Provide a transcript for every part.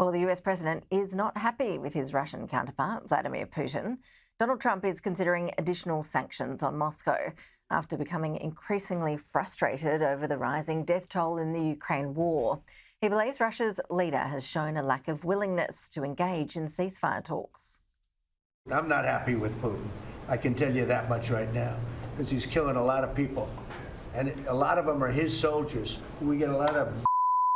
Well, the US president is not happy with his Russian counterpart, Vladimir Putin. Donald Trump is considering additional sanctions on Moscow after becoming increasingly frustrated over the rising death toll in the Ukraine war. He believes Russia's leader has shown a lack of willingness to engage in ceasefire talks. I'm not happy with Putin. I can tell you that much right now, because he's killing a lot of people. And a lot of them are his soldiers. We get a lot of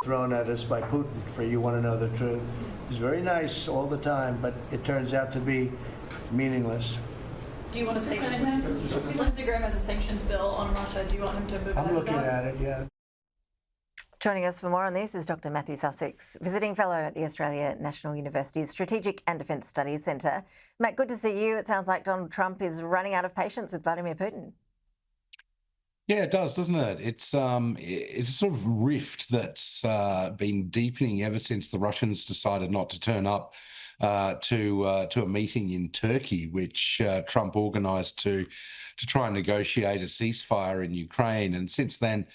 thrown at us by Putin for you want to know the truth. He's very nice all the time, but it turns out to be meaningless. Do you want to sanction him? Lindsey Graham has a sanctions bill on Russia. Do you want him to move I'm looking at it, yeah. Joining us for more on this is Dr. Matthew Sussex, Visiting Fellow at the Australia National University's Strategic and Defence Studies Centre. Matt, good to see you. It sounds like Donald Trump is running out of patience with Vladimir Putin. Yeah, it does, doesn't it? It's a sort of rift that's been deepening ever since the Russians decided not to turn up to a meeting in Turkey, which Trump organised to try and negotiate a ceasefire in Ukraine. And since then,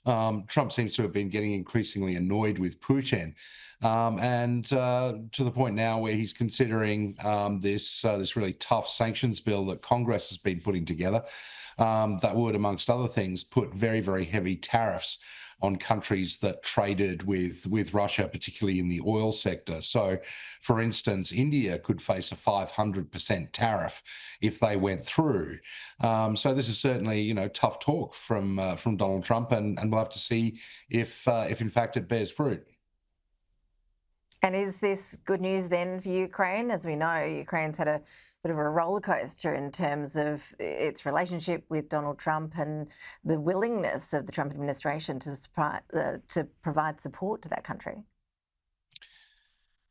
Trump seems to have been getting increasingly annoyed with Putin, and to the point now where he's considering this really tough sanctions bill that Congress has been putting together. That would, amongst other things, put very, very heavy tariffs on countries that traded with Russia, particularly in the oil sector. So, for instance, India could face a 500% tariff if they went through. So this is certainly, tough talk from Donald Trump, and we'll have to see if in fact it bears fruit. And is this good news then for Ukraine? As we know, Ukraine's had a bit of a roller coaster in terms of its relationship with Donald Trump and the willingness of the Trump administration to provide support to that country.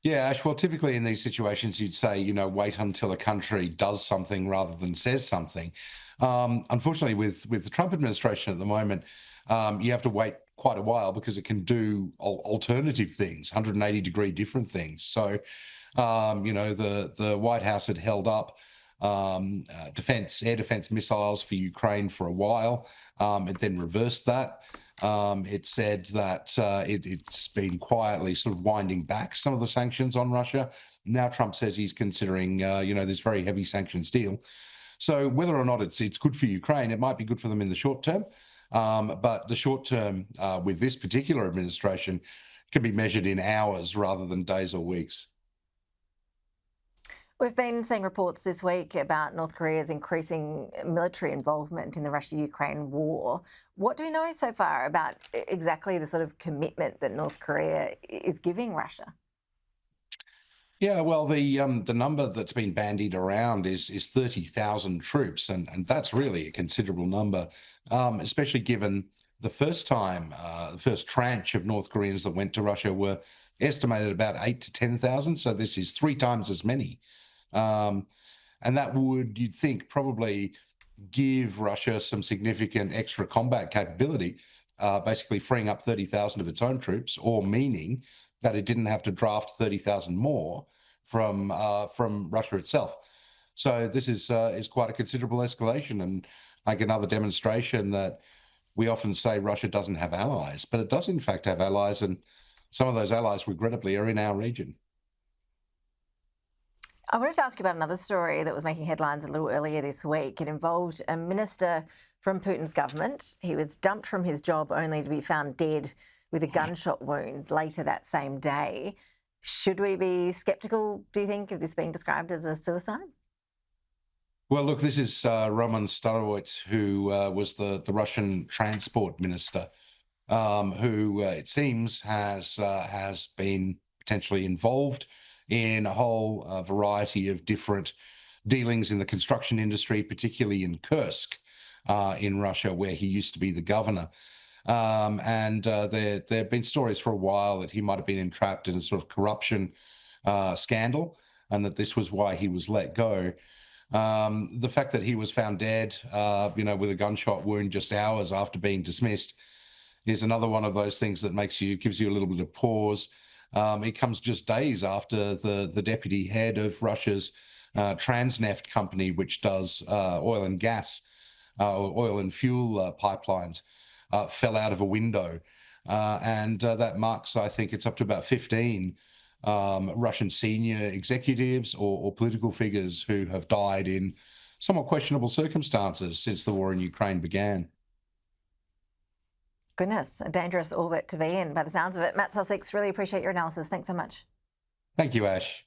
Yeah, Ash, well, typically in these situations, you'd say, wait until a country does something rather than says something. Unfortunately, with the Trump administration at the moment, you have to wait quite a while because it can do alternative things, 180-degree different things. So, the White House had held up air defense missiles for Ukraine for a while. It then reversed that. It said that it's been quietly sort of winding back some of the sanctions on Russia. Now Trump says he's considering, this very heavy sanctions deal. So whether or not it's good for Ukraine, it might be good for them in the short term. But the short term with this particular administration can be measured in hours rather than days or weeks. We've been seeing reports this week about North Korea's increasing military involvement in the Russia-Ukraine war. What do we know so far about exactly the sort of commitment that North Korea is giving Russia? Yeah, well, the number that's been bandied around is 30,000 troops, and that's really a considerable number, especially given the first tranche of North Koreans that went to Russia were estimated about 8 to 10,000. So this is 3 times as many. And that would, you'd think, probably give Russia some significant extra combat capability, basically freeing up 30,000 of its own troops, or meaning that it didn't have to draft 30,000 more from Russia itself. So this is quite a considerable escalation, and like another demonstration that we often say Russia doesn't have allies, but it does in fact have allies, and some of those allies, regrettably, are in our region. I wanted to ask you about another story that was making headlines a little earlier this week. It involved a minister from Putin's government. He was dumped from his job only to be found dead with a gunshot wound later that same day. Should we be sceptical, do you think, of this being described as a suicide? Well, look, this is Roman Starovich, who was the Russian transport minister, who it seems has been potentially involved in a whole variety of different dealings in the construction industry, particularly in Kursk in Russia, where he used to be the governor. And there have been stories for a while that he might have been entrapped in a sort of corruption scandal, and that this was why he was let go. The fact that he was found dead, with a gunshot wound just hours after being dismissed is another one of those things that gives you a little bit of pause. It comes just days after the deputy head of Russia's Transneft company, which does oil and gas, oil and fuel pipelines, fell out of a window. And that marks, I think it's up to about 15 Russian senior executives or political figures who have died in somewhat questionable circumstances since the war in Ukraine began. Goodness, a dangerous orbit to be in by the sounds of it. Matt Sussex, really appreciate your analysis. Thanks so much. Thank you, Ash.